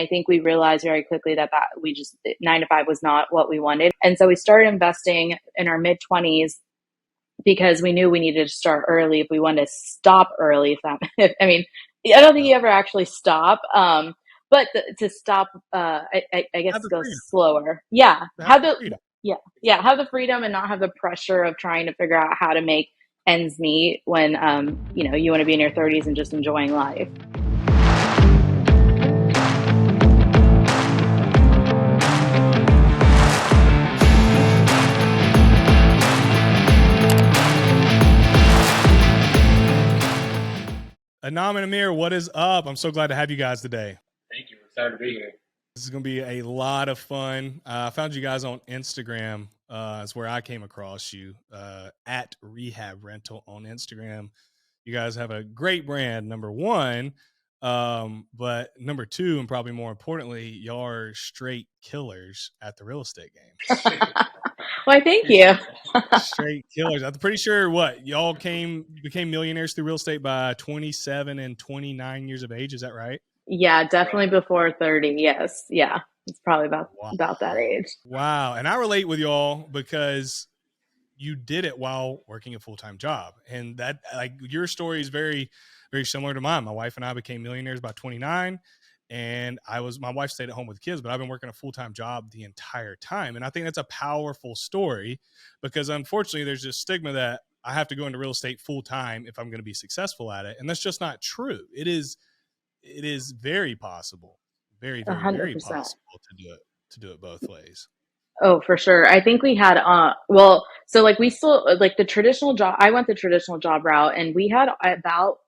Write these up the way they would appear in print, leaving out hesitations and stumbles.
I think we realized very quickly that we just 9 to 5 was not what we wanted. And so we started investing in our mid 20s because we knew we needed to start early if we wanted to stop early. I mean, I don't think Yeah. you ever actually stop. But to stop, I guess Have the go freedom. slower. Yeah. Have the freedom. Yeah. Have the freedom and not have the pressure of trying to figure out how to make ends meet when, you want to be in your 30s and just enjoying life. Anam and Aamir, what is up? I'm so glad to have you guys today. Thank you. We're excited to be here. This is going to be a lot of fun. I found you guys on Instagram. It's where I came across you at Rehab Rental on Instagram. You guys have a great brand, number one. But number two, and probably more importantly, y'all are straight killers at the real estate game. Why, thank you. Straight killers. I'm pretty sure y'all became millionaires through real estate by 27 and 29 years of age. Is that right? Yeah, definitely before 30. Yes. Yeah. It's probably about Wow. that age. Wow. And I relate with y'all because you did it while working a full-time job. And that, like, your story is very, very similar to mine. My wife and I became millionaires by 29, and my wife stayed at home with kids, but I've been working a full-time job the entire time. And I think that's a powerful story because unfortunately there's this stigma that I have to go into real estate full-time if I'm going to be successful at it. And that's just not true. It is very possible, very, very, 100%. very possible to do it both ways. Oh, for sure. I think we had, so like we still, like the traditional job, I went the traditional job route and we had about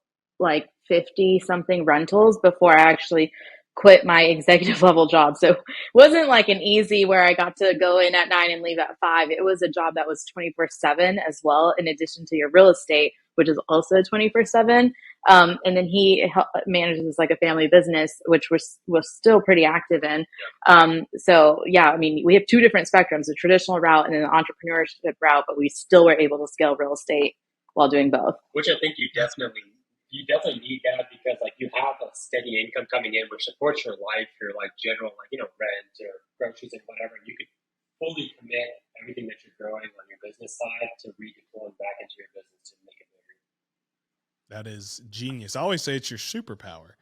like 50 something rentals before I actually quit my executive level job. So it wasn't like an easy where I got to go in at 9 and leave at 5. It was a job that was 24/7 as well, in addition to your real estate, which is also 24/7. And then he manages like a family business, which was still pretty active in. So yeah, I mean, we have two different spectrums, the traditional route and then the entrepreneurship route, but we still were able to scale real estate while doing both. Which I think you definitely need that because like you have a steady income coming in, which supports your life, your like general rent or groceries and whatever. You could fully commit everything that you're growing on your business side to redeploying back into your business to make it bigger. That is genius. I always say it's your superpower.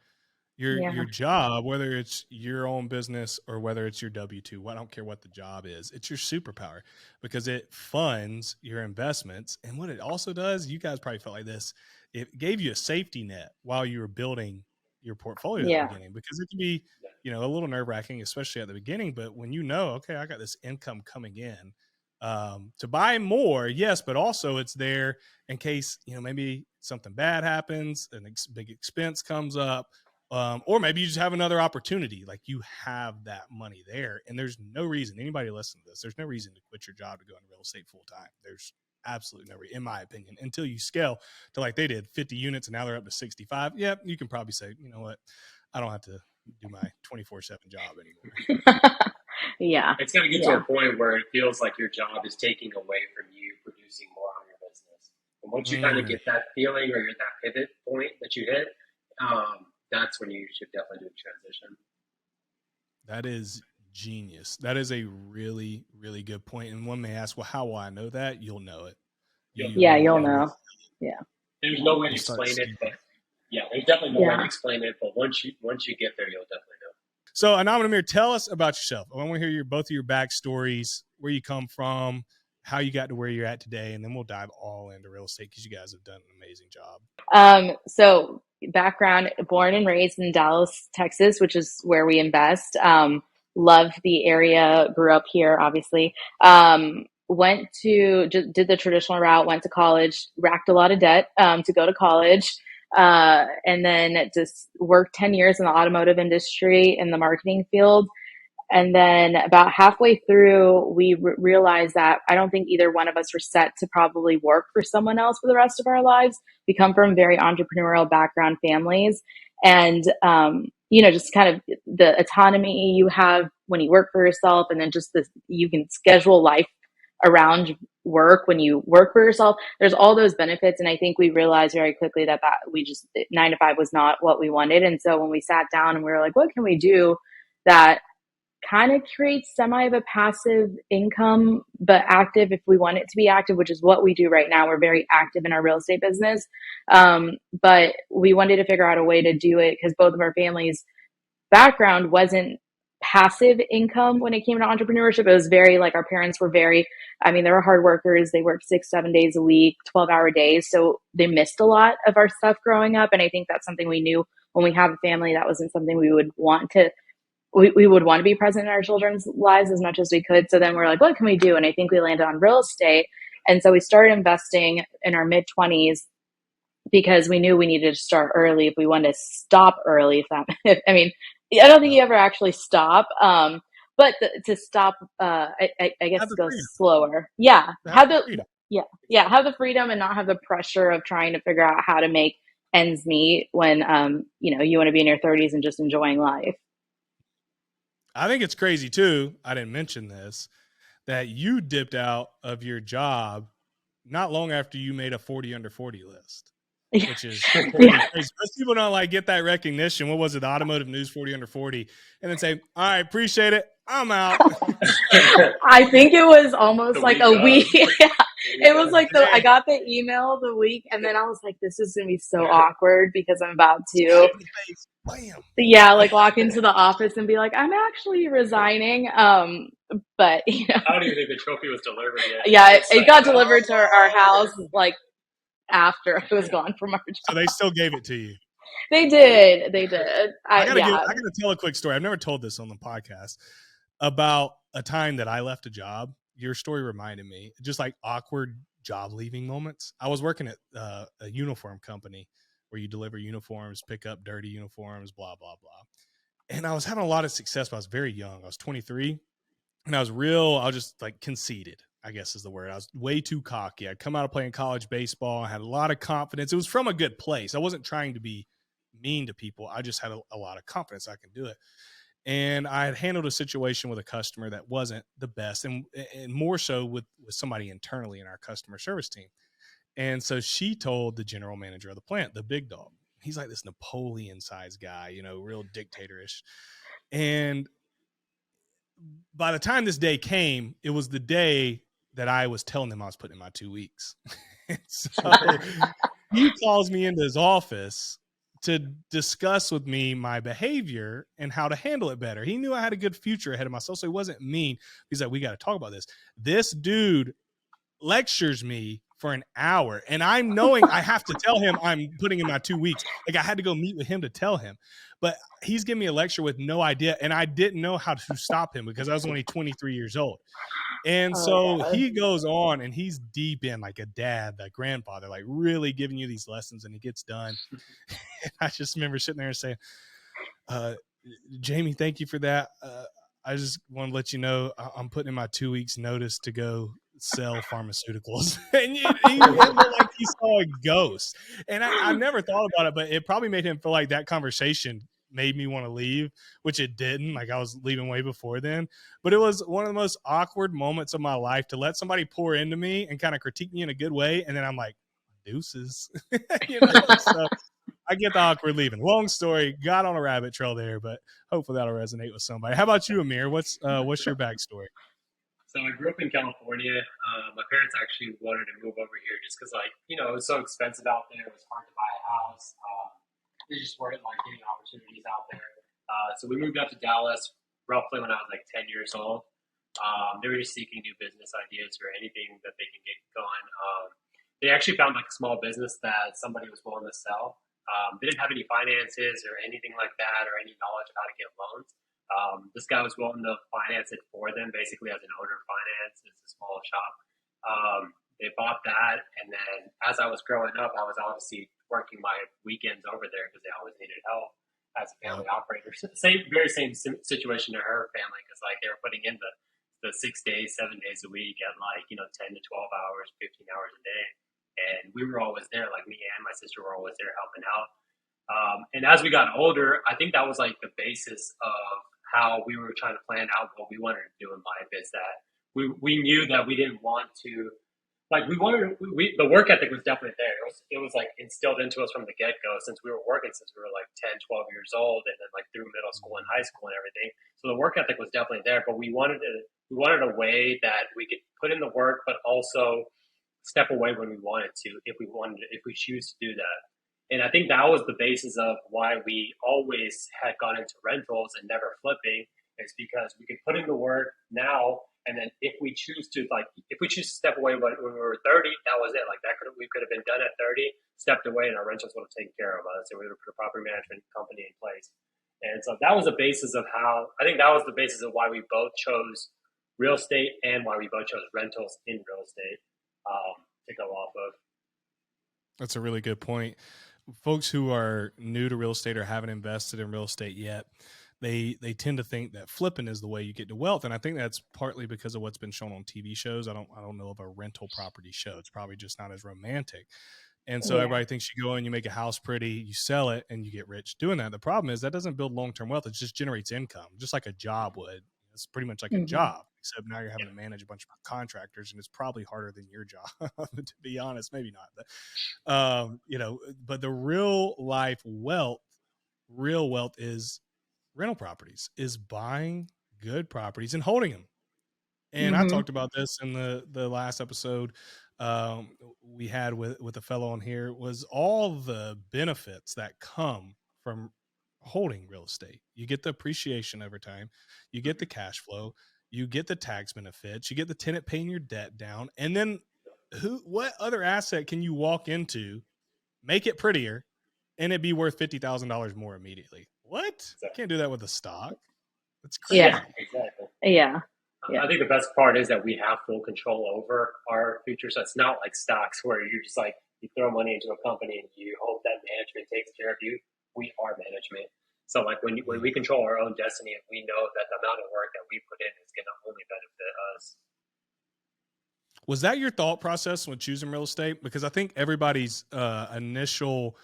Your job, whether it's your own business or whether it's your W-2, I don't care what the job is, it's your superpower because it funds your investments. And what it also does, you guys probably felt like this, it gave you a safety net while you were building your portfolio at the beginning, because it can be, a little nerve-wracking, especially at the beginning. But when okay, I got this income coming in to buy more, yes, but also it's there in case, maybe something bad happens, a big expense comes up, or maybe you just have another opportunity. Like you have that money there, and there's no reason, anybody listening to this, there's no reason to quit your job to go into real estate full time. There's absolutely no reason, in my opinion, until you scale to like they did 50 units and now they're up to 65. Yeah, you can probably say, you know what, I don't have to do my 24/7 job anymore. Yeah. It's going to get to a point where it feels like your job is taking away from you producing more on your business. And once you kind of get that feeling or you're at that pivot point that you hit, that's when you should definitely do a transition. That is genius. That is a really, really good point. And one may ask, well, how will I know that? You'll know it. You'll know. Yeah. There's no way to explain it, but there's definitely no way to explain it. But once you get there, you'll definitely know. So, Anam and Aamir, tell us about yourself. I want to hear both of your backstories, where you come from, how you got to where you're at today, and then we'll dive all into real estate because you guys have done an amazing job. So background, born and raised in Dallas, Texas, which is where we invest. Love the area, grew up here, obviously. Did the traditional route, went to college, racked a lot of debt to go to college. And then just worked 10 years in the automotive industry in the marketing field. And then about halfway through, we realized that I don't think either one of us were set to probably work for someone else for the rest of our lives. We come from very entrepreneurial background families. And, just kind of the autonomy you have when you work for yourself, and then just you can schedule life around work when you work for yourself. There's all those benefits. And I think we realized very quickly that we just 9 to 5 was not what we wanted. And so when we sat down and we were like, what can we do that kind of creates semi of a passive income, but active if we want it to be active, which is what we do right now. We're very active in our real estate business. But we wanted to figure out a way to do it because both of our families' background wasn't passive income when it came to entrepreneurship. It was very like our parents were very, I mean, they were hard workers. They worked 6, 7 days a week, 12-hour days. So they missed a lot of our stuff growing up. And I think that's something we knew when we have a family, that wasn't something we would want to we would want to be present in our children's lives as much as we could. So then we're like, what can we do? And I think we landed on real estate. And so we started investing in our mid 20s because we knew we needed to start early if we wanted to stop early. I mean, I don't think you ever actually stop. But to stop, I guess go slower. Yeah. Have the freedom and not have the pressure of trying to figure out how to make ends meet when, you want to be in your 30s and just enjoying life. I think it's crazy too. I didn't mention this, that you dipped out of your job not long after you made a 40 under 40 list, which is crazy. Most people don't get that recognition. What was it? The Automotive News 40 under 40, and then say, all right, appreciate it, I'm out. I think it was almost like a week. It was like I got the email the week, and then I was like, this is going to be so awkward because I'm about to walk into the office and be like, I'm actually resigning. But I don't even think the trophy was delivered yet. Yeah, it got delivered to our house after I was gone from our job. So they still gave it to you. They did. I gotta tell a quick story. I've never told this on the podcast about a time that I left a job. Your story reminded me, just like awkward job leaving moments. I was working at a uniform company where you deliver uniforms, pick up dirty uniforms, blah, blah, blah. And I was having a lot of success, but I was very young. I was 23 and I was just conceited, I guess is the word. I was way too cocky. I'd come out of playing college baseball. I had a lot of confidence. It was from a good place. I wasn't trying to be mean to people. I just had a lot of confidence I can do it. And I had handled a situation with a customer that wasn't the best, and more so with somebody internally in our customer service team. And so she told the general manager of the plant, the big dog. He's like this Napoleon-sized guy, real dictatorish. And by the time this day came, it was the day that I was telling them I was putting in my 2 weeks. So he calls me into his office to discuss with me my behavior and how to handle it better. He knew I had a good future ahead of myself, so he wasn't mean. He's like, we got to talk about this. This dude lectures me for an hour, and I'm knowing I have to tell him I'm putting in my 2 weeks. I had to go meet with him to tell him, but he's giving me a lecture with no idea, and I didn't know how to stop him because I was only 23 years old. And so he goes on, and he's deep in like a dad, the grandfather, really giving you these lessons, and he gets done. And I just remember sitting there and saying, Jamie, thank you for that. I just want to let you know I'm putting in my 2 weeks notice to go sell pharmaceuticals. And it looked like he saw a ghost. And I never thought about it, but it probably made him feel like that conversation made me want to leave, which it didn't. I was leaving way before then. But it was one of the most awkward moments of my life to let somebody pour into me and kind of critique me in a good way. And then I'm like, deuces. So I get the awkward leaving. Long story, got on a rabbit trail there, but hopefully that'll resonate with somebody. How about you, Amir? What's your backstory? So I grew up in California. My parents actually wanted to move over here just because, it was so expensive out there. It was hard to buy a house. They just weren't getting opportunities out there. So we moved up to Dallas roughly when I was 10 years old. They were just seeking new business ideas or anything that they can get going. They actually found a small business that somebody was willing to sell. They didn't have any finances or anything like that or any knowledge of how to get loans. This guy was willing to finance it for them, basically as an owner finance. It's a small shop. They bought that, and then as I was growing up, I was obviously working my weekends over there because they always needed help as a family operator. Very same situation to her family because they were putting in the 6 days, 7 days a week at 10 to 12 hours, 15 hours a day. And we were always there, me and my sister were always there helping out. And as we got older, I think that was the basis of how we were trying to plan out what we wanted to do in life is that we knew that we didn't want to, the work ethic was definitely there. It was instilled into us from the get-go since we were working since we were 10, 12 years old and then through middle school and high school and everything. So the work ethic was definitely there, but we wanted a way that we could put in the work, but also step away when we wanted to, if we choose to do that. And I think that was the basis of why we always had gone into rentals and never flipping, is because we could put in the work now, and then if we choose to step away when we were 30, that was it. Like we could have been done at 30, stepped away, and our rentals would have taken care of us, and we would have put a property management company in place. And so that was the basis of why we both chose real estate and why we both chose rentals in real estate to go off of. That's a really good point. Folks who are new to real estate or haven't invested in real estate yet, they tend to think that flipping is the way you get to wealth. And I think that's partly because of what's been shown on TV shows. I don't know of a rental property show. It's probably just not as romantic. And so everybody thinks you go in, you make a house pretty, you sell it, and you get rich doing that. The problem is that doesn't build long-term wealth. It just generates income, just like a job would. It's pretty much like a job, except now you're having to manage a bunch of contractors, and it's probably harder than your job, to be honest. Maybe not, but but the real wealth is rental properties, is buying good properties and holding them. And I talked about this in the last episode we had with a fellow on here, was all the benefits that come from holding real estate. You get the appreciation over time, you get the cash flow, you get the tax benefits, you get the tenant paying your debt down, and then what other asset can you walk into, make it prettier, and it be worth $50,000 more immediately? What? Exactly. Can't do that with a stock. That's crazy. Yeah, exactly. Yeah. I think the best part is that we have full control over our future. So it's not like stocks where you're just like, you throw money into a company and you hope that management takes care of you. We are management. So like when we control our own destiny, and we know that the amount of work that we put in is going to only benefit us. Was that your thought process when choosing real estate? Because I think everybody's initial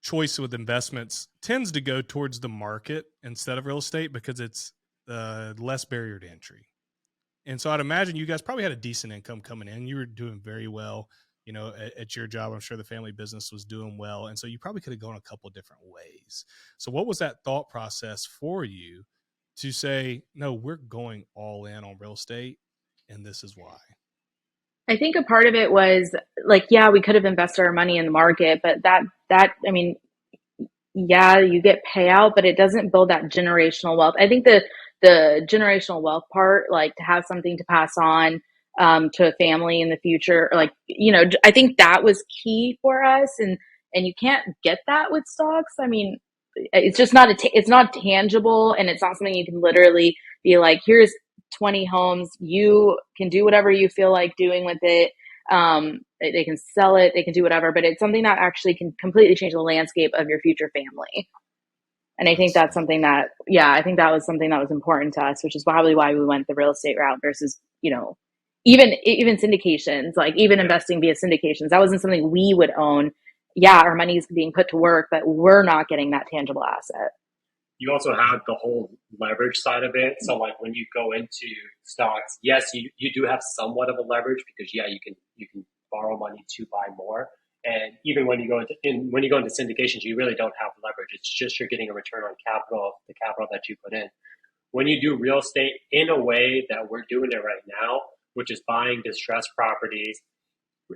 choice with investments tends to go towards the market instead of real estate because it's less barrier to entry. And so I'd imagine you guys probably had a decent income coming in. You were doing very well, at your job. I'm sure the family business was doing well. And so you probably could have gone a couple of different ways. So what was that thought process for you to say, no, we're going all in on real estate, and this is why? I think a part of it was like, we could have invested our money in the market, but you get payout, but it doesn't build that generational wealth. I think the generational wealth part, like to have something to pass on to a family in the future, like, I think that was key for us. And you can't get that with stocks. I mean, it's just not, it's not tangible, and it's not something you can literally be like, here's 20 homes. You can do whatever you feel like doing with it. They can sell it, they can do whatever, but it's something that actually can completely change the landscape of your future family. And I think that's something that, I think that was something that was important to us, which is probably why we went the real estate route versus, even syndications, like even investing via syndications. That wasn't something we would own. Yeah, our money is being put to work, but we're not getting that tangible asset. You also have the whole leverage side of it. So like when you go into stocks, yes, you do have somewhat of a leverage because you can borrow money to buy more. And even when you go into syndications, you really don't have leverage. It's just you're getting a return on the capital that you put in. When you do real estate in a way that we're doing it right now, which is buying distressed properties,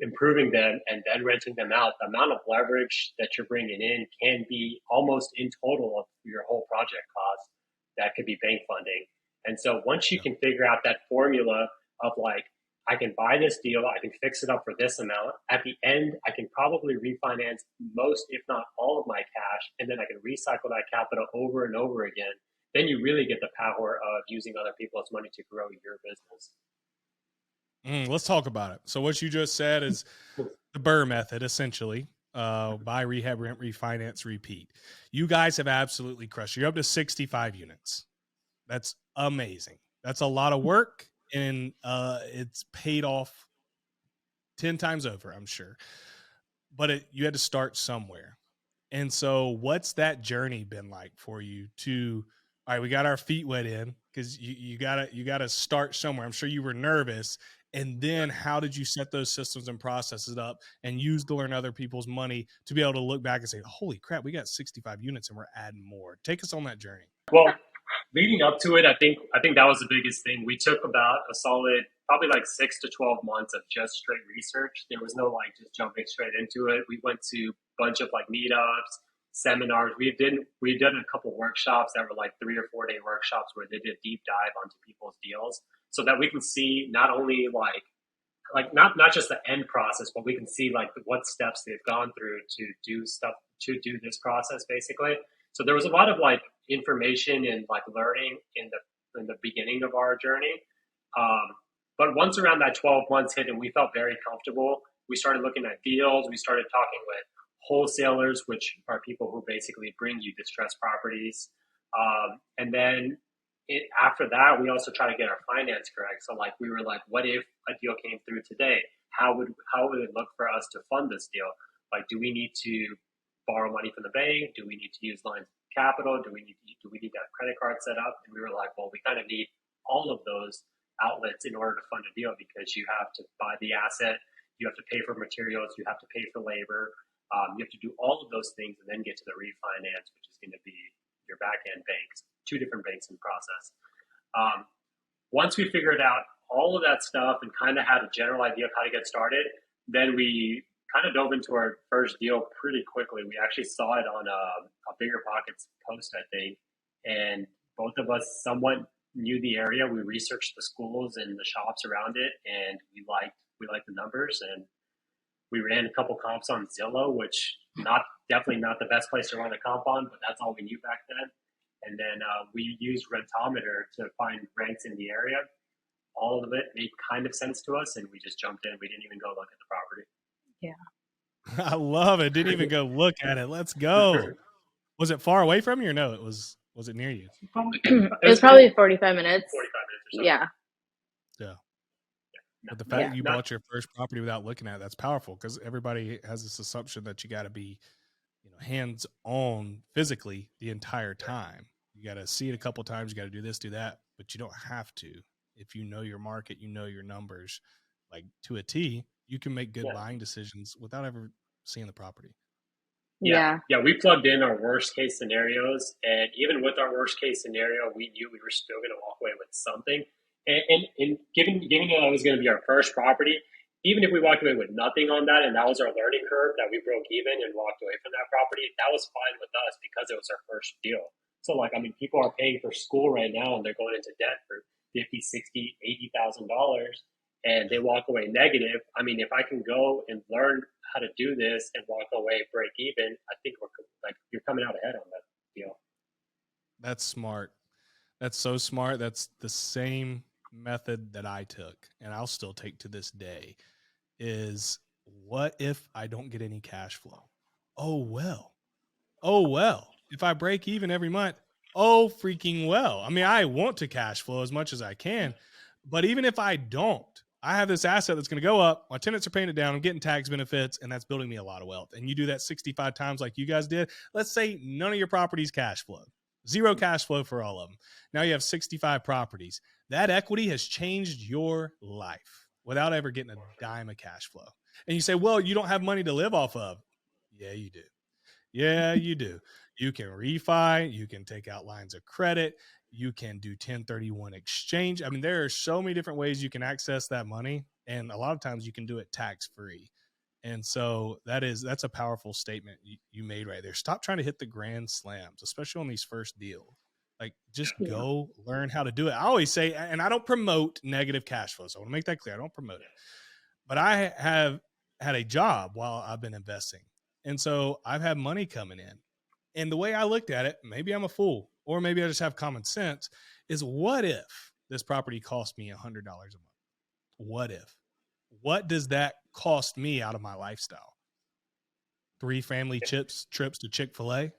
improving them, and then renting them out, the amount of leverage that you're bringing in can be almost in total of your whole project cost. That could be bank funding. And so once you can figure out that formula of like, I can buy this deal, I can fix it up for this amount. At the end, I can probably refinance most, if not all of my cash, and then I can recycle that capital over and over again. Then you really get the power of using other people's money to grow your business. Let's talk about it. So what you just said is the BRRRR method, essentially. Buy, rehab, rent, refinance, repeat. You guys have absolutely crushed. You're up to 65 units. That's amazing. That's a lot of work, and it's paid off 10 times over, I'm sure. But you had to start somewhere. And so what's that journey been like for you to, all right, we got our feet wet in, because you gotta start somewhere. I'm sure you were nervous. And then how did you set those systems and processes up and use to learn other people's money to be able to look back and say, holy crap, we got 65 units and we're adding more? Take us on that journey. Well, leading up to it, I think that was the biggest thing. We took about a solid probably like 6 to 12 months of just straight research. There was no like just jumping straight into it. We went to a bunch of like meetups, seminars. We did a couple workshops that were like 3 or 4 day workshops where they did a deep dive onto people's deals so that we can see not only like not just the end process, but we can see like what steps they've gone through to do stuff to do this process basically. So there was a lot of like information and like learning in the beginning of our journey. Um, but once around that 12 months hit and we felt very comfortable, we started looking at deals. We started talking with wholesalers, which are people who basically bring you distressed properties. And then after that, we also try to get our finance correct. So like we were like, what if a deal came through today? How would it look for us to fund this deal? Like, do we need to borrow money from the bank? Do we need to use lines of capital? Do we need to have credit cards set up? And we were like, well, we kind of need all of those outlets in order to fund a deal because you have to buy the asset, you have to pay for materials, you have to pay for labor, you have to do all of those things and then get to the refinance, which is going to be your back end banks, two different banks in the process. Um, Once we figured out all of that stuff and kind of had a general idea of how to get started, then we kind of dove into our first deal pretty quickly. We actually saw it on a Bigger Pockets post, I think, and both of us somewhat knew the area. We researched the schools and the shops around it, and we liked the numbers, and we ran a couple comps on Zillow, which not definitely not the best place to run a comp on, but that's all we knew back then. And then we used Rentometer to find rents in the area. All of it made kind of sense to us, and we just jumped in. We didn't even go look at the property. Yeah. I love it. Didn't even go look at it. Let's go. Was it far away from you or no? Was it near you? It was probably 45 minutes. 45 minutes or so. Yeah. Yeah. But the fact that you bought your first property without looking at it, that's powerful because everybody has this assumption that you got to be, hands on physically the entire time. You got to see it a couple of times. You got to do this, do that, but you don't have to. If you know your market, you know your numbers, like to a T, you can make good buying decisions without ever seeing the property. Yeah. We plugged in our worst case scenarios, and even with our worst case scenario, we knew we were still going to walk away with something. And given that it was going to be our first property, even if we walked away with nothing on that, and that was our learning curve, that we broke even and walked away from that property, that was fine with us because it was our first deal. So people are paying for school right now and they're going into debt for $50, $60, $80,000 and they walk away negative. I mean, if I can go and learn how to do this and walk away break even, I think you're coming out ahead on that deal. That's smart. That's so smart. That's the same method that I took and I'll still take to this day is what if I don't get any cash flow? Oh, well, if I break even every month, oh, freaking well. I mean, I want to cash flow as much as I can, but even if I don't, I have this asset that's going to go up. My tenants are paying it down. I'm getting tax benefits and that's building me a lot of wealth. And you do that 65 times like you guys did. Let's say none of your properties cash flow. Zero cash flow for all of them. Now you have 65 properties. That equity has changed your life without ever getting a dime of cash flow. And you say, well, you don't have money to live off of. Yeah, you do. Yeah, you do. You can refi. You can take out lines of credit. You can do 1031 exchange. I mean, there are so many different ways you can access that money. And a lot of times you can do it tax-free. And so that's a powerful statement you made right there. Stop trying to hit the grand slams, especially on these first deals. Like just go learn how to do it. I always say, and I don't promote negative cash flow. So I want to make that clear. I don't promote it, but I have had a job while I've been investing. And so I've had money coming in. And the way I looked at it, maybe I'm a fool or maybe I just have common sense is what if this property cost me $100 a month? What if? What does that cost me out of my lifestyle? 3 family trips to Chick-fil-A?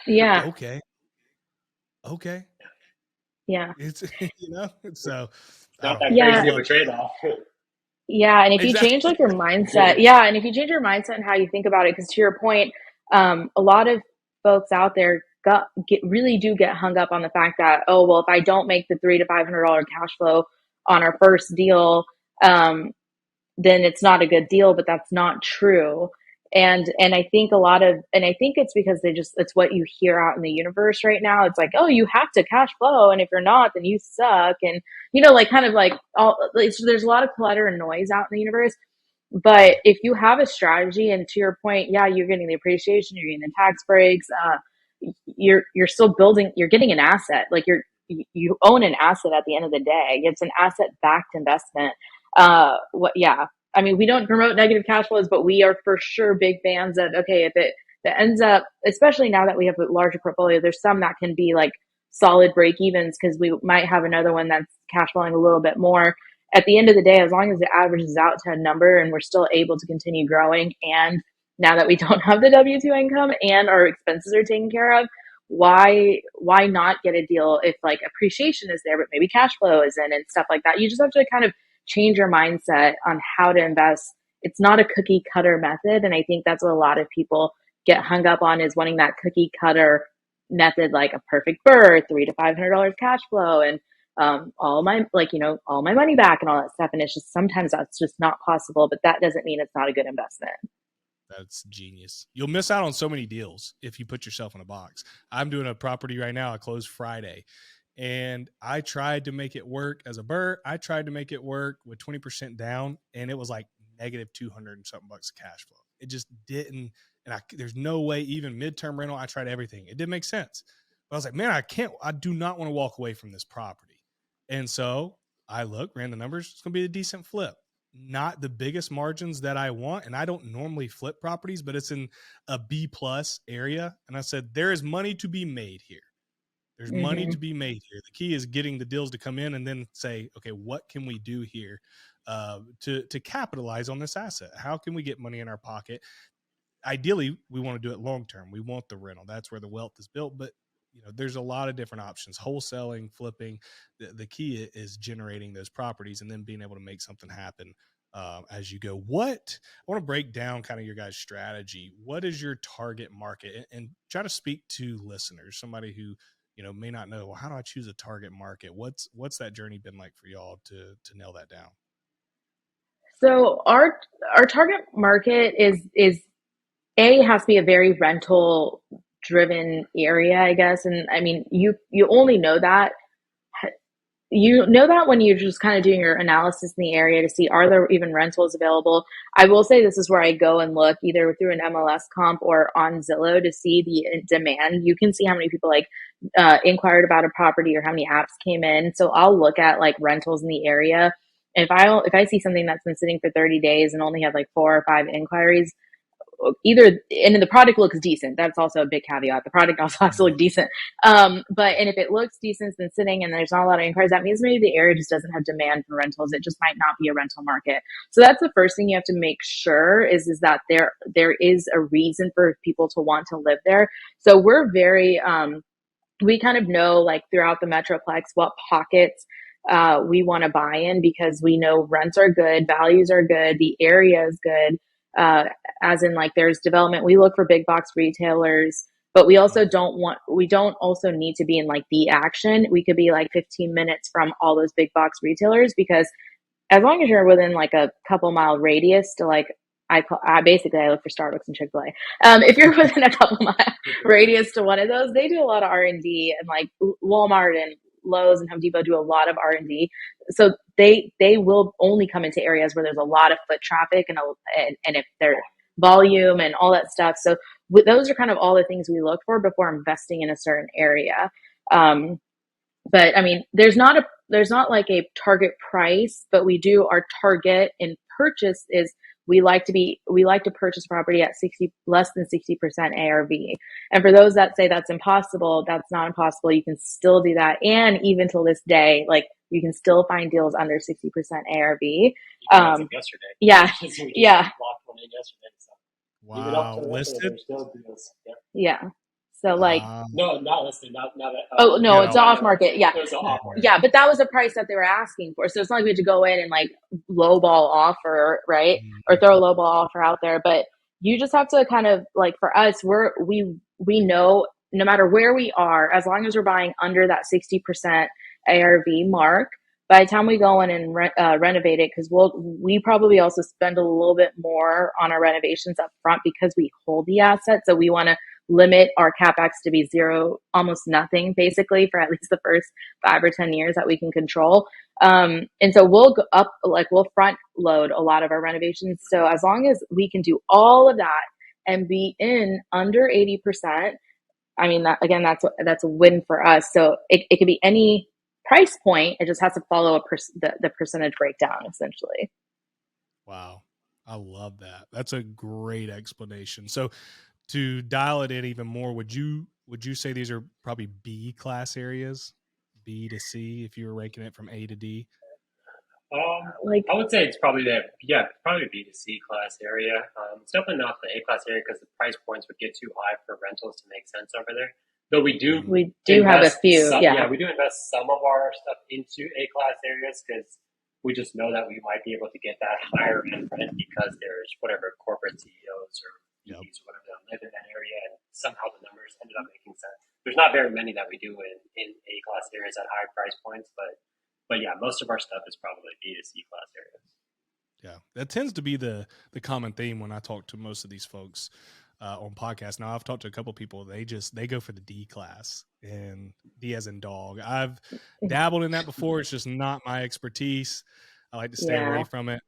Yeah. Okay. Yeah. It's, so not that crazy of a trade-off. Yeah. And if you change like your mindset, and if you change your mindset and how you think about it, because to your point, a lot of folks out there really do get hung up on the fact that, oh, well, if I don't make the $300 to $500 cash flow on our first deal, then it's not a good deal, but that's not true. And I think it's because it's what you hear out in the universe right now. It's like, oh, you have to cash flow, and if you're not, then you suck. And like kind of like there's a lot of clutter and noise out in the universe. But if you have a strategy, and to your point, yeah, you're getting the appreciation, you're getting the tax breaks, you're still building, you're getting an asset. Like you own an asset at the end of the day. It's an asset backed investment. Yeah. I mean, we don't promote negative cash flows, but we are for sure big fans of, okay, if it that ends up, especially now that we have a larger portfolio, there's some that can be like solid break evens because we might have another one that's cash flowing a little bit more. At the end of the day, as long as it averages out to a number and we're still able to continue growing, and now that we don't have the W-2 income and our expenses are taken care of, why not get a deal if like appreciation is there, but maybe cash flow isn't and stuff like that. You just have to kind of change your mindset on how to invest. It's not a cookie cutter method. And I think that's what a lot of people get hung up on, is wanting that cookie cutter method, like a perfect BRRRR, $300 to $500 cash flow, and all my all my money back and all that stuff. And it's just sometimes that's just not possible, but that doesn't mean it's not a good investment. That's genius. You'll miss out on so many deals if you put yourself in a box. I'm doing a property right now. I closed Friday, and I tried to make it work as a BRRRR. I tried to make it work with 20% down, and it was like negative 200 and something bucks of cash flow. It just didn't. And there's no way, even midterm rental, I tried everything. It didn't make sense. But I was like, man, I do not want to walk away from this property. And so I ran the numbers. It's going to be a decent flip. Not the biggest margins that I want. And I don't normally flip properties, but it's in a B+ area. And I said, there is money to be made here. There's money to be made here. The key is getting the deals to come in and then say, okay, what can we do here to capitalize on this asset? How can we get money in our pocket? Ideally, we want to do it long-term. We want the rental. That's where the wealth is built. But there's a lot of different options: wholesaling, flipping. The key is generating those properties and then being able to make something happen as you go. I want to break down kind of your guys' strategy. What is your target market? And try to speak to listeners, somebody who may not know, well, how do I choose a target market? What's that journey been like for y'all to nail that down? So our target market is has to be a very rental driven area, I guess. And I mean, you only know that when you're just kind of doing your analysis in the area to see, are there even rentals available? I will say this is where I go and look either through an MLS comp or on Zillow to see the demand. You can see how many people inquired about a property or how many apps came in. So I'll look at like rentals in the area. If I see something that's been sitting for 30 days and only have like 4 or 5 inquiries, and the product looks decent. That's also a big caveat. The product also has to look decent. And if it looks decent, it's been sitting and there's not a lot of inquiries, that means maybe the area just doesn't have demand for rentals. It just might not be a rental market. So that's the first thing you have to make sure is that there is a reason for people to want to live there. So we're very, we kind of know like throughout the Metroplex what pockets we want to buy in, because we know rents are good, values are good, the area is good. As in like there's development. We look for big box retailers, but we don't also need to be in like the action. We could be like 15 minutes from all those big box retailers, because as long as you're within like a couple mile radius to like, I look for Starbucks and Chick-fil-A. If you're within a couple mile radius to one of those, they do a lot of R&D, and like Walmart and Lowe's and Home Depot do a lot of R&D. So they will only come into areas where there's a lot of foot traffic and if there's volume and all that stuff. So those are kind of all the things we look for before investing in a certain area. But I mean, there's not like a target price, but our target in purchase is we like to purchase property at less than 60% ARV. And for those that say that's impossible, that's not impossible. You can still do that. And even till this day, like you can still find deals under 60% ARV. Yesterday. Yeah. Yeah. Wow. Listed? Yeah. So like, no, not listed. Not it's off market. Yeah. Yeah. But that was the price that they were asking for. So it's not like we had to go in and like lowball offer, right? Or throw a lowball offer out there. But you just have to kind of like, for us, we know no matter where we are, as long as we're buying under that 60% ARV mark, by the time we go in and renovate it, because we probably also spend a little bit more on our renovations up front because we hold the asset. So we want to limit our capex to be zero, almost nothing, basically, for at least the first 5 or 10 years that we can control. And so we'll go up, like we'll front load a lot of our renovations. So as long as we can do all of that and be in under 80%, I mean, that, again, that's a win for us. So it could be any price point. It just has to follow the percentage breakdown, essentially. Wow. I love that. That's a great explanation. So to dial it in even more, would you say these are probably B class areas, B to C, if you were ranking it from A to D? I would say it's probably probably B to C class area. It's definitely not the A class area because the price points would get too high for rentals to make sense over there. Though we do have a few, we do invest some of our stuff into A class areas because we just know that we might be able to get that higher end rent because there's whatever corporate CEOs or VPs or whatever that live in that area, and somehow the numbers ended up making sense. There's not very many that we do in A class areas at high price points, but yeah, most of our stuff is probably B to C class areas. Yeah, that tends to be the common theme when I talk to most of these folks on podcasts. Now, I've talked to a couple of people. They go for the D class, and D as in dog. I've dabbled in that before. It's just not my expertise. I like to stay away from it.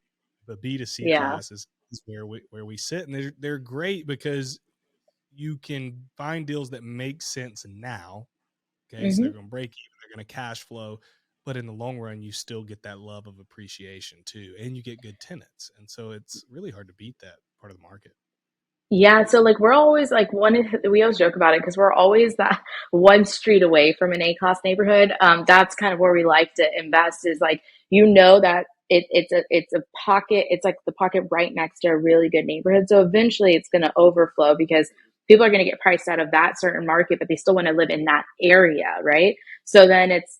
But B to C class is where we sit, and they're great because you can find deals that make sense now. Okay, so they're going to break even, they're going to cash flow. But in the long run, you still get that love of appreciation too, and you get good tenants. And so it's really hard to beat that part of the market. Yeah, so like we're always like we always joke about it because we're always that one street away from an A-class neighborhood. That's kind of where we like to invest, is like, that it's a pocket, it's like the pocket right next to a really good neighborhood. So eventually it's going to overflow because people are going to get priced out of that certain market, but they still want to live in that area, right? So then it's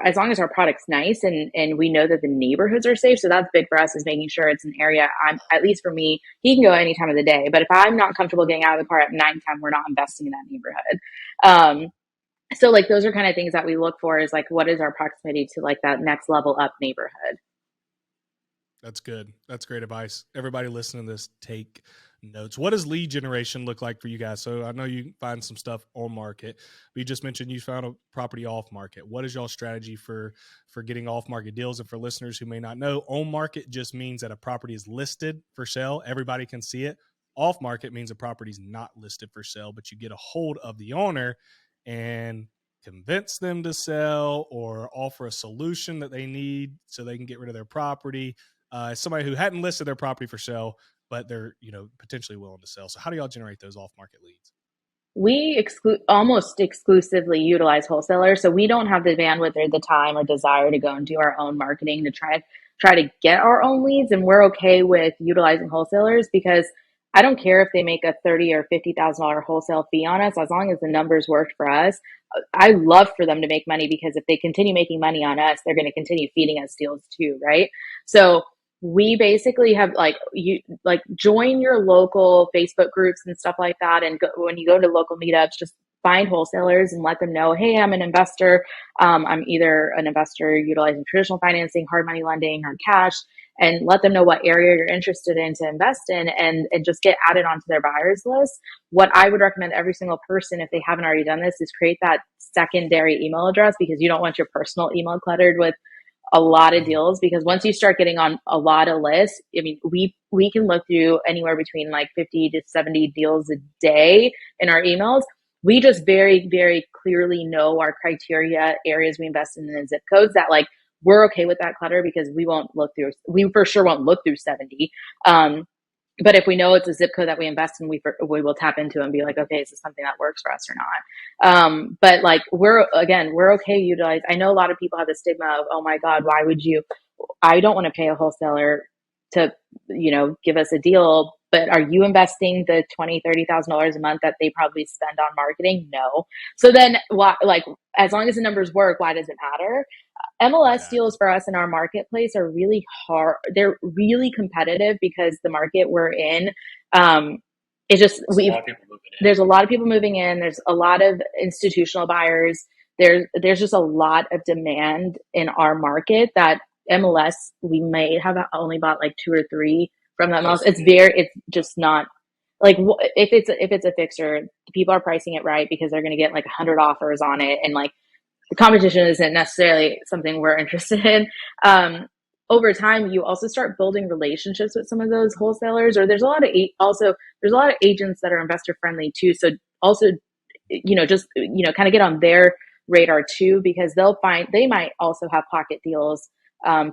as long as our product's nice and we know that the neighborhoods are safe. So that's big for us, is making sure it's an area at least for me, he can go any time of the day. But if I'm not comfortable getting out of the car at 9:10, we're not investing in that neighborhood. So like those are kind of things that we look for, is like, what is our proximity to like that next level up neighborhood? That's good. That's great advice. Everybody listening to this, take notes. What does lead generation look like for you guys? So I know you find some stuff on market, but you just mentioned you found a property off market. What is y'all's strategy for getting off market deals? And for listeners who may not know, on market just means that a property is listed for sale. Everybody can see it. Off market means a property is not listed for sale, but you get a hold of the owner and convince them to sell or offer a solution that they need so they can get rid of their property. Somebody who hadn't listed their property for sale, but they're potentially willing to sell. So how do y'all generate those off-market leads? We almost exclusively utilize wholesalers, so we don't have the bandwidth or the time or desire to go and do our own marketing to try to get our own leads. And we're okay with utilizing wholesalers because I don't care if they make a $30,000 or $50,000 wholesale fee on us, as long as the numbers work for us. I love for them to make money, because if they continue making money on us, they're going to continue feeding us deals too, right? So we basically have join your local Facebook groups and stuff like that. And when you go to local meetups, just find wholesalers and let them know, hey, I'm an investor. I'm either an investor utilizing traditional financing, hard money lending, or cash, and let them know what area you're interested in to invest in, and just get added onto their buyers list. What I would recommend every single person, if they haven't already done this, is create that secondary email address, because you don't want your personal email cluttered with a lot of deals. Because once you start getting on a lot of lists, I mean, we can look through anywhere between like 50 to 70 deals a day in our emails. We just very, very clearly know our criteria, areas we invest in, and zip codes that like we're okay with that clutter, because we for sure won't look through 70. But if we know it's a zip code that we invest in, we will tap into and be like, okay, is this something that works for us or not? But like, we're okay utilize. I know a lot of people have the stigma of, oh my God, why would you? I don't want to pay a wholesaler to, give us a deal. But are you investing the $20,000-$30,000 a month that they probably spend on marketing? No. So then why, like, as long as the numbers work, why does it matter? MLS deals for us in our marketplace are really hard. They're really competitive because the market we're in, it's just, there's a lot of people moving in. There's a lot of institutional buyers. there's just a lot of demand in our market that MLS, we may have only bought like two or three from that MLS. It's just not like, if it's a fixer, people are pricing it right because they're going to get like 100 offers on it, and like the competition isn't necessarily something we're interested in. Over time, you also start building relationships with some of those wholesalers, or there's a lot of agents that are investor friendly too. So also, just kind of get on their radar too, because they might also have pocket deals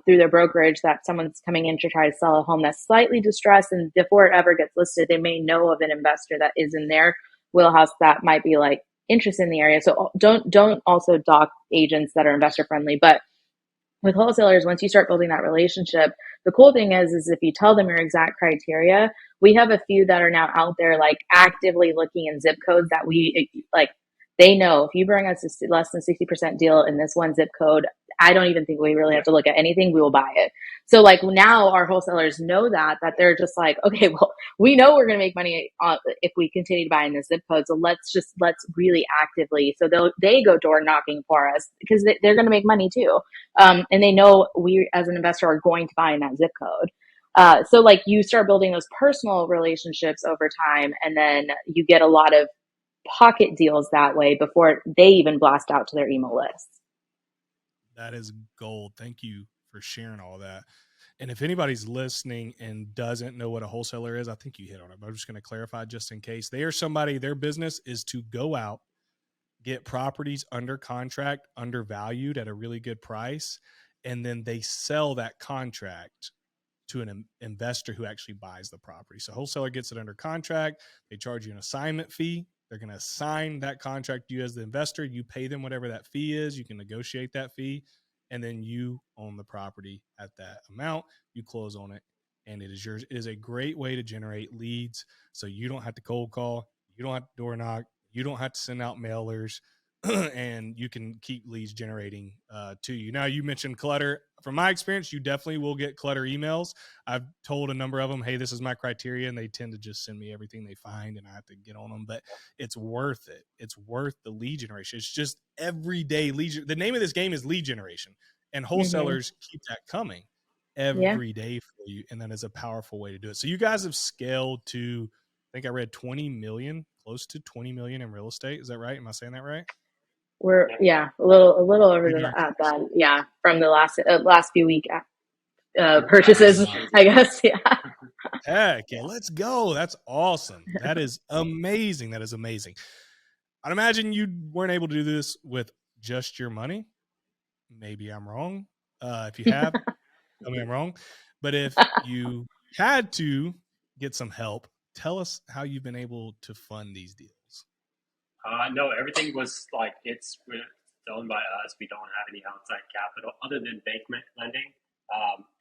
through their brokerage that someone's coming in to try to sell a home that's slightly distressed, and before it ever gets listed, they may know of an investor that is in their wheelhouse that might be like interest in the area. So don't also dock agents that are investor friendly. But with wholesalers, once you start building that relationship, the cool thing is if you tell them your exact criteria, we have a few that are now out there like actively looking in zip codes that we like. They know if you bring us a less than 60% deal in this one zip code, I don't even think we really have to look at anything. We will buy it. So like now our wholesalers know that they're just like, okay, well, we know we're going to make money if we continue to buy in this zip code. So let's really actively. So they go door knocking for us because they're going to make money too. And they know we as an investor are going to buy in that zip code. So like you start building those personal relationships over time, and then you get a lot of pocket deals that way before they even blast out to their email lists. That is gold. Thank you for sharing all that. And if anybody's listening and doesn't know what a wholesaler is, I think you hit on it, but I'm just going to clarify just in case. They are somebody, their business is to go out, get properties under contract, undervalued at a really good price, and then they sell that contract to an investor who actually buys the property. So wholesaler gets it under contract. They charge you an assignment fee. They're going to assign that contract to you as the investor. You pay them whatever that fee is. You can negotiate that fee, and then you own the property at that amount. You close on it, and it is yours. It is a great way to generate leads, so you don't have to cold call. You don't have to door knock. You don't have to send out mailers, and you can keep leads generating to you. Now, you mentioned clutter. From my experience, you definitely will get clutter emails. I've told a number of them, hey, this is my criteria, and they tend to just send me everything they find, and I have to get on them. But it's worth it. It's worth the lead generation. It's just everyday lead. The name of this game is lead generation, and wholesalers keep that coming every day for you, and that is a powerful way to do it. So you guys have scaled to, I think I read 20 million, close to 20 million in real estate. Is that right? Am I saying that right? We're a little over that. Yeah, from the last few week purchases, I guess. Yeah. Heck yeah, let's go. That's awesome. That is amazing. That is amazing. I'd imagine you weren't able to do this with just your money. Maybe I'm wrong. If you have, tell me I'm wrong. But if you had to get some help, tell us how you've been able to fund these deals. No, everything was like it's done by us. We don't have any outside capital other than bank lending.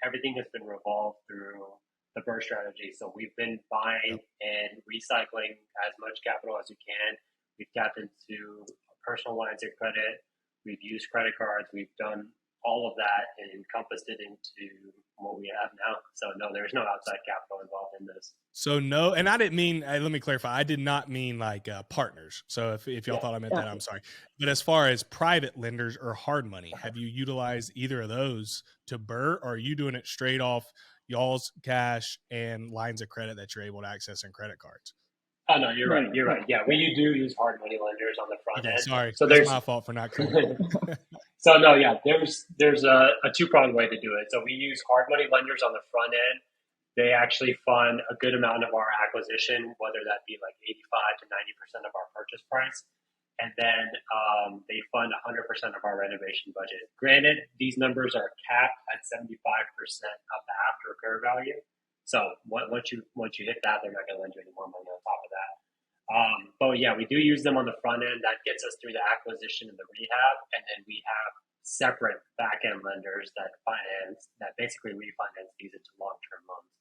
Everything has been revolved through the BRRRR strategy. So we've been buying and recycling as much capital as we can. We've tapped into personal lines of credit. We've used credit cards. We've done all of that and encompassed it into what we have now. So no, there's no outside capital involved in this. So no, and I didn't mean, let me clarify. I did not mean like partners. So if y'all thought I meant that, I'm sorry. But as far as private lenders or hard money, have you utilized either of those to BRRRR, or are you doing it straight off y'all's cash and lines of credit that you're able to access in credit cards? Oh no, you're right. You're right. Yeah, we do use hard money lenders on the front end. Sorry, so that's my fault for not clear. So no, yeah, there's a two-pronged way to do it. So we use hard money lenders on the front end. They actually fund a good amount of our acquisition, whether that be like 85 to 90% of our purchase price, and then they fund 100% of our renovation budget. Granted, these numbers are capped at 75% of the after repair value. So once you hit that, they're not going to lend you any more money on top of that. But yeah, we do use them on the front end. That gets us through the acquisition and the rehab, and then we have separate back end lenders that basically refinance these into long-term loans.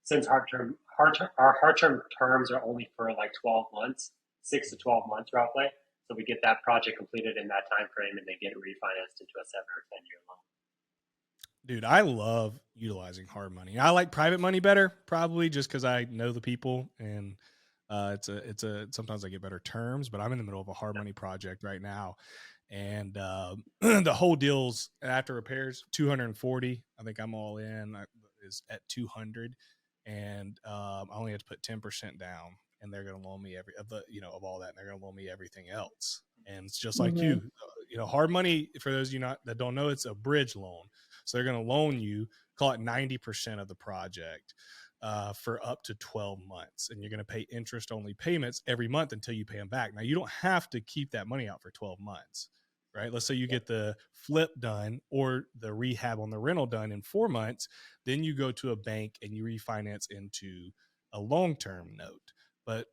Since our hard-term terms are only for like 12 months, 6 to 12 months roughly, so we get that project completed in that time frame, and they get it refinanced into a 7 or 10-year loan. Dude, I love utilizing hard money. I like private money better, probably just because I know the people, and it's a sometimes I get better terms. But I'm in the middle of a hard money project right now, And the whole deal's after repairs 240. I think I'm all in is at 200, and I only had to put 10% down, and they're going to loan me of all that, and they're going to loan me everything else. And it's just like Mm-hmm. hard money, for those of you that don't know, it's a bridge loan. So they're going to loan you, call it 90% of the project for up to 12 months. And you're going to pay interest only payments every month until you pay them back. Now, you don't have to keep that money out for 12 months, right? Let's say you get the flip done or the rehab on the rental done in 4 months. Then you go to a bank and you refinance into a long-term note. But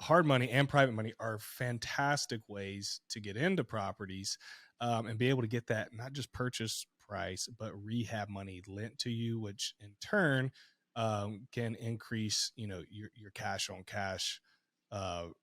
hard money and private money are fantastic ways to get into properties and be able to get that not just purchase price, but rehab money lent to you, which in turn can increase, your cash on cash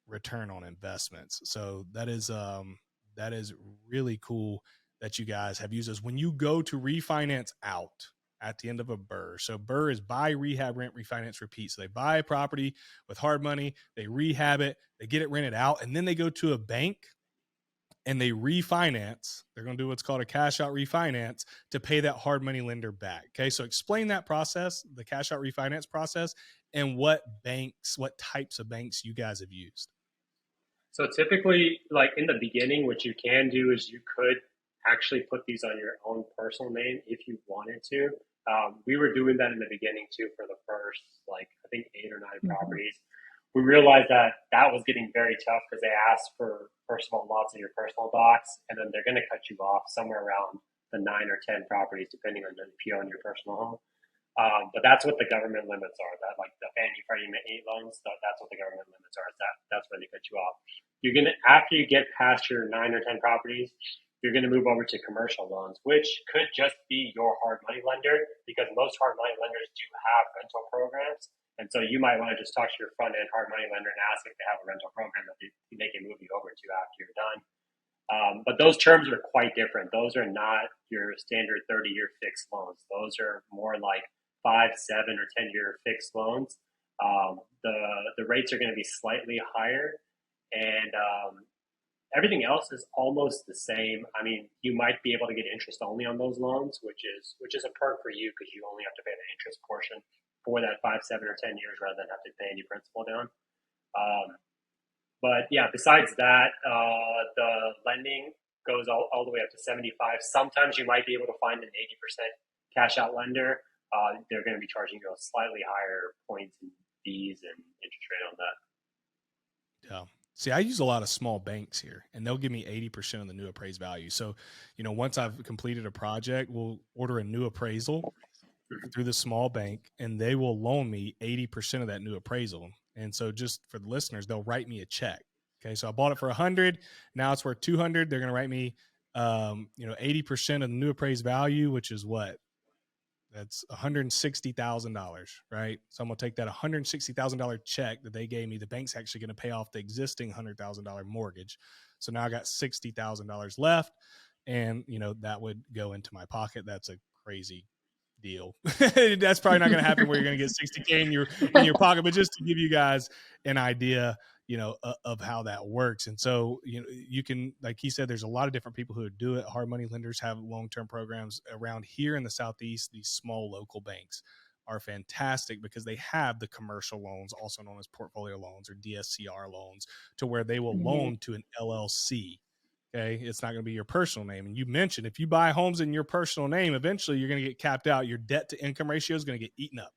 return on investments. So that is really cool that you guys have used this. When you go to refinance out at the end of a BRRRR. So BRRRR is buy, rehab, rent, refinance, repeat. So they buy a property with hard money, they rehab it, they get it rented out, and then they go to a bank and they refinance. They're going to do what's called a cash out refinance to pay that hard money lender back. Okay. So explain that process, the cash out refinance process, and what types of banks you guys have used. So typically, like in the beginning, what you can do is you could actually put these on your own personal name if you wanted to. We were doing that in the beginning too for the first, I think 8 or 9 Mm-hmm. properties. We realized that that was getting very tough because they asked for, first of all, lots of your personal docs, and then they're going to cut you off somewhere around the 9 or 10 properties, depending on if you own your personal home. But that's what the government limits are. That like the Fannie Freddie 8 loans, that's what the government limits are. That's where they cut you off. You're gonna after you get past your 9 or 10 properties, you're gonna move over to commercial loans, which could just be your hard money lender because most hard money lenders do have rental programs. And so you might want to just talk to your front end hard money lender and ask if they have a rental program that they can move you over to after you're done. But those terms are quite different. Those are not your standard 30-year fixed loans. Those are more like 5, 7, or 10-year fixed loans. The rates are going to be slightly higher, and everything else is almost the same. I mean, you might be able to get interest only on those loans, which is a perk for you because you only have to pay the interest portion for that 5, 7, or 10 years rather than have to pay any principal down. But yeah, besides that, the lending goes all the way up to 75. Sometimes you might be able to find an 80% cash out lender. They're going to be charging you a slightly higher points and fees and interest rate on that. Yeah. See, I use a lot of small banks here, and they'll give me 80% of the new appraised value. So, once I've completed a project, we'll order a new appraisal through the small bank, and they will loan me 80% of that new appraisal. And so just for the listeners, they'll write me a check. Okay. So I bought it for 100. Now it's worth 200. They're going to write me, 80% of the new appraised value, which is what? That's $160,000, right? So I'm going to take that $160,000 check that they gave me. The bank's actually going to pay off the existing $100,000 mortgage. So now I got $60,000 left, and that would go into my pocket. That's a crazy deal. That's probably not going to happen where you're going to get 60K in your pocket, but just to give you guys an idea, of how that works. And so, you can, like he said, there's a lot of different people who do it. Hard money lenders have long-term programs around here in the Southeast. These small local banks are fantastic because they have the commercial loans, also known as portfolio loans or DSCR loans, to where they will loan to an LLC. Okay. It's not going to be your personal name. And you mentioned if you buy homes in your personal name, eventually you're going to get capped out. Your debt to income ratio is going to get eaten up,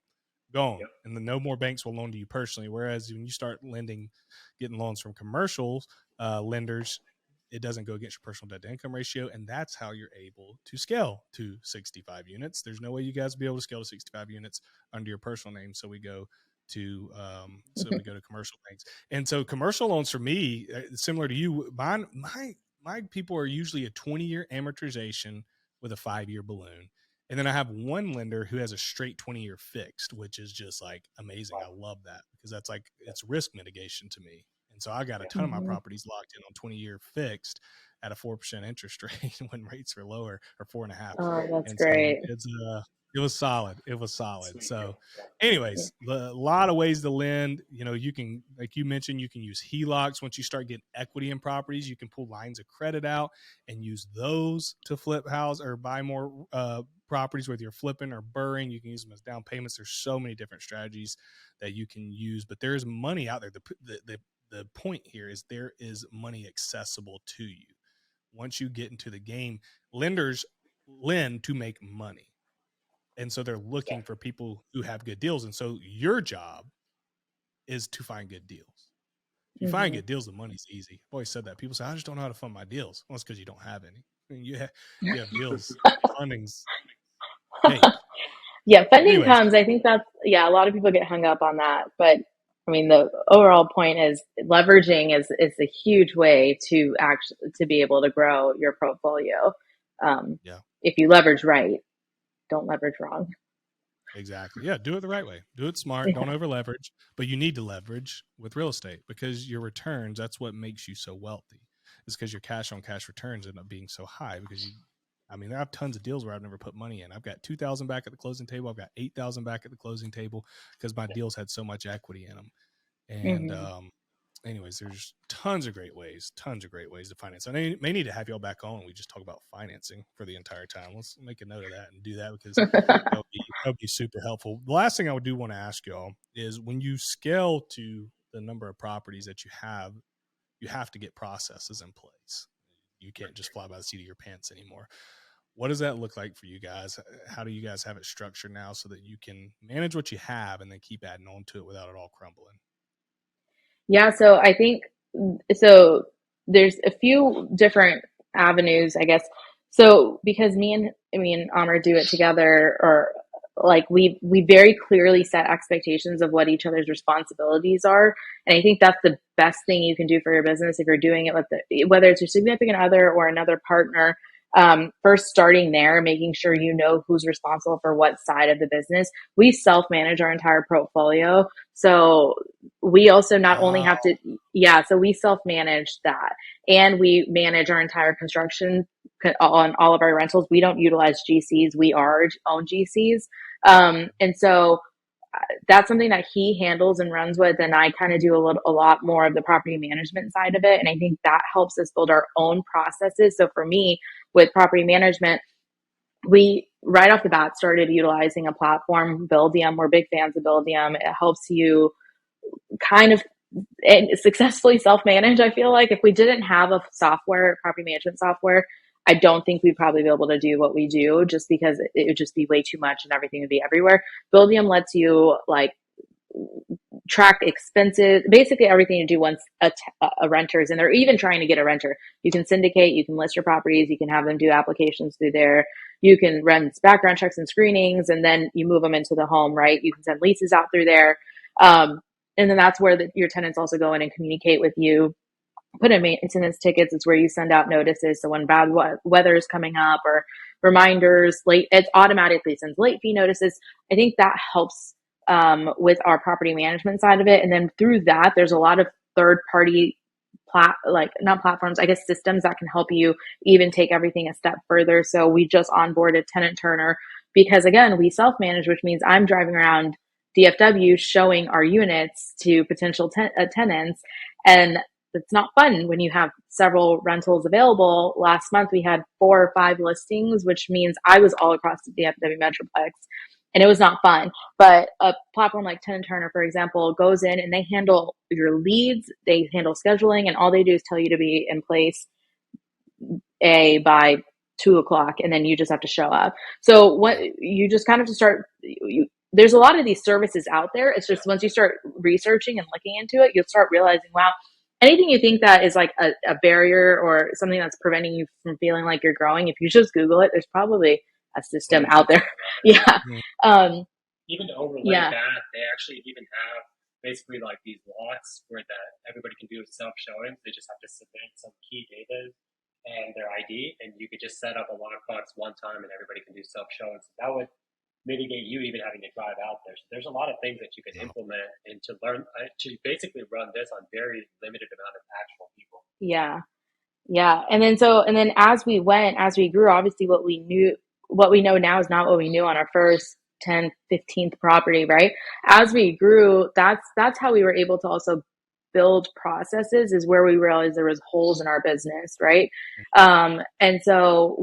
gone. Yep. And then no more banks will loan to you personally. Whereas when you start getting loans from commercial lenders, it doesn't go against your personal debt to income ratio. And that's how you're able to scale to 65 units. There's no way you guys will be able to scale to 65 units under your personal name. So we go to commercial banks. And so commercial loans for me, similar to you, my people are usually a 20-year amortization with a 5-year balloon. And then I have one lender who has a straight 20-year fixed, which is just like amazing. Wow. I love that because that's like, it's risk mitigation to me. And so I got a ton of my properties locked in on 20-year fixed at a 4% interest rate when rates were lower, or 4.5. Oh, that's And so great. it was solid. It was solid. Sweet. So Yeah. anyways, a lot of ways to lend. You can, like you mentioned, you can use HELOCs. Once you start getting equity in properties, you can pull lines of credit out and use those to flip house or buy more properties, whether you're flipping or burring. You can use them as down payments. There's so many different strategies that you can use, but there's money out there. The point here is there is money accessible to you. Once you get into the game, lenders lend to make money. And so they're looking for people who have good deals. And so your job is to find good deals. If you find good deals, the money's easy. I've always said that. People say, I just don't know how to fund my deals. Well, it's because you don't have any. I mean, you have deals. Funding's fake. Yeah, funding Anyways, comes. I think that's, yeah, a lot of people get hung up on that. But I mean, the overall point is leveraging is a huge way to actually to be able to grow your portfolio. yeah. If you leverage right, don't leverage wrong. Exactly. Yeah. Do it the right way. Do it smart. Don't Yeah. over leverage, but you need to leverage with real estate because your returns, that's what makes you so wealthy. Is because your cash on cash returns end up being so high because I mean, I have tons of deals where I've never put money in. I've got 2,000 back at the closing table. I've got 8,000 back at the closing table because my deals had so much equity in them. And, Hmm. anyways, there's tons of great ways to finance. And I may need to have y'all back on. We just talk about financing for the entire time. Let's make a note of that and do that because that would be super helpful. The last thing I do want to ask y'all is when you scale to the number of properties that you have to get processes in place. You can't just fly by the seat of your pants anymore. What does that look like for you guys? How do you guys have it structured now so that you can manage what you have and then keep adding on to it without it all crumbling? Yeah, so I think so there's a few different avenues, I guess. So because me and Amr do it together, or like we very clearly set expectations of what each other's responsibilities are. And I think that's the best thing you can do for your business if you're doing it with whether it's your significant other or another partner. First starting there, making sure you know who's responsible for what side of the business. We self-manage our entire portfolio. So we also not only Wow. have to, yeah, so we self-manage that, and we manage our entire construction on all of our rentals. We don't utilize GCs. We are our own GCs. And so that's something that he handles and runs with. And I kind of do a lot more of the property management side of it. And I think that helps us build our own processes. So for me, with property management, we right off the bat started utilizing a platform, Buildium. We're big fans of Buildium. It helps you kind of successfully self-manage. I feel like if we didn't have a software, property management software, I don't think we'd probably be able to do what we do, just because it would just be way too much and everything would be everywhere. Buildium lets you like track expenses, basically everything you do once a renter is in there, even trying to get a renter. You can syndicate, you can list your properties, you can have them do applications through there, you can run background checks and screenings, and then you move them into the home, right? You can send leases out through there. And then that's where your tenants also go in and communicate with you. Put in maintenance tickets. It's where you send out notices. So when bad weather is coming up, or reminders, it automatically sends late fee notices. I think that helps with our property management side of it. And then through that, there's a lot of third party not platforms, I guess systems that can help you even take everything a step further. So we just onboarded Tenant Turner because again, we self-manage, which means I'm driving around DFW showing our units to potential tenants. And it's not fun when you have several rentals available. Last month we had 4 or 5 listings, which means I was all across the DFW Metroplex, and it was not fun. But a platform like Tenant Turner, for example, goes in and they handle your leads, they handle scheduling, and all they do is tell you to be in place by 2 o'clock, and then you just have to show up. So what you just kind of to start, there's a lot of these services out there. It's just once you start researching and looking into it, you'll start realizing, wow, anything you think that is like a barrier or something that's preventing you from feeling like you're growing, if you just Google it, there's probably a system out there. Yeah. Even to overlay Yeah. that, they actually even have basically like these lots where everybody can do self showings. They just have to submit some key data and their ID, and you could just set up a lockbox one time, and everybody can do self showings. That would mitigate you even having to drive out there. So there's a lot of things that you can implement and to learn to basically run this on very limited amount of actual people. Yeah. Yeah. And then as we grew, obviously what we know now is not what we knew on our first 10th, 15th property, right? As we grew, that's how we were able to also build processes, is where we realized there was holes in our business, right? And so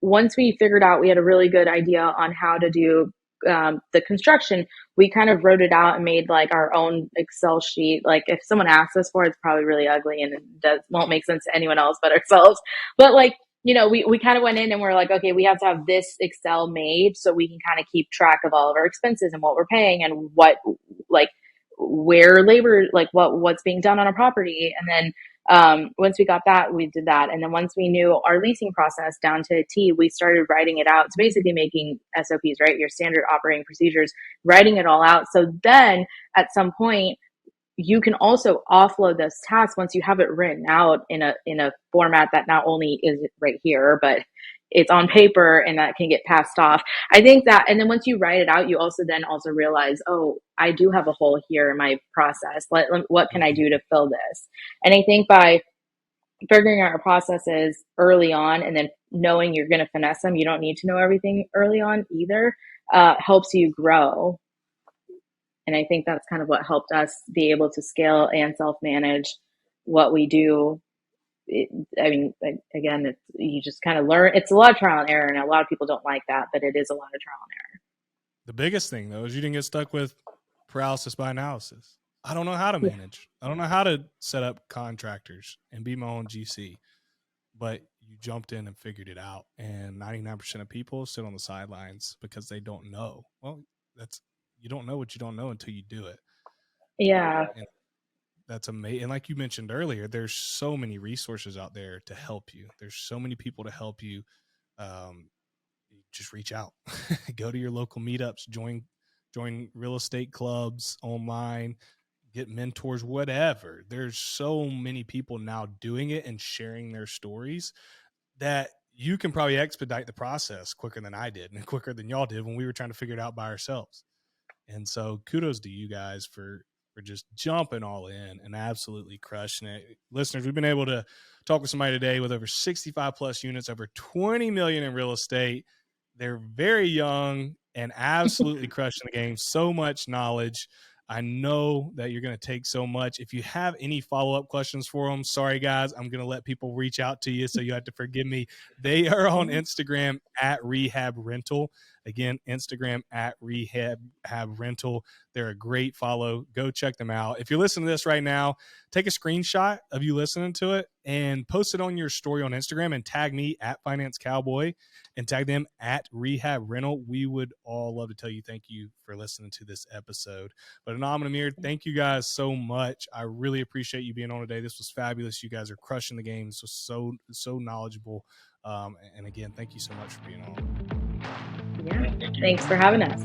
once we figured out we had a really good idea on how to do the construction, we kind of wrote it out and made like our own Excel sheet. Like if someone asks us for it, it's probably really ugly and won't make sense to anyone else but ourselves. But like, we kind of went in and we're like, okay, we have to have this Excel made so we can kind of keep track of all of our expenses and what we're paying and what, like, where labor, like what's being done on a property. And then once we got that, we did that. And then once we knew our leasing process down to a T, we started writing it out. So basically making SOPs, right? Your standard operating procedures, writing it all out. So then at some point, you can also offload those tasks once you have it written out in a format that not only is right here, but it's on paper and that can get passed off. I think that, and then once you write it out, you also realize, oh, I do have a hole here in my process. What can I do to fill this? And I think by figuring out our processes early on and then knowing you're going to finesse them, you don't need to know everything early on either, helps you grow. And I think that's kind of what helped us be able to scale and self-manage what we do. Again, you just kind of learn. It's a lot of trial and error, and a lot of people don't like that, but it is a lot of trial and error. The biggest thing, though, is you didn't get stuck with paralysis by analysis. I don't know how to manage. I don't know how to set up contractors and be my own GC, but you jumped in and figured it out. And 99% of people sit on the sidelines because they don't know. Well, you don't know what you don't know until you do it. Yeah. And that's amazing. And like you mentioned earlier, there's so many resources out there to help you. There's so many people to help you. Just reach out, go to your local meetups, join real estate clubs online, get mentors, whatever. There's so many people now doing it and sharing their stories that you can probably expedite the process quicker than I did and quicker than y'all did when we were trying to figure it out by ourselves. And so kudos to you guys for just jumping all in and absolutely crushing it. Listeners, we've been able to talk with somebody today with over 65 plus units, over 20 million in real estate. They're very young and absolutely crushing the game. So much knowledge. I know that you're going to take so much. If you have any follow-up questions for them, sorry, guys, I'm going to let people reach out to you, so you have to forgive me. They are on Instagram at Rehab Rental. Again, Instagram at Rehab Rental. They're a great follow. Go check them out. If you're listening to this right now, take a screenshot of you listening to it and post it on your story on Instagram and tag me at Finance Cowboy and tag them at Rehab Rental. We would all love to tell you thank you for listening to this episode. But Anam and Aamir, thank you guys so much. I really appreciate you being on today. This was fabulous. You guys are crushing the game. So knowledgeable. And again, thank you so much for being on. Yeah. Thanks for having us.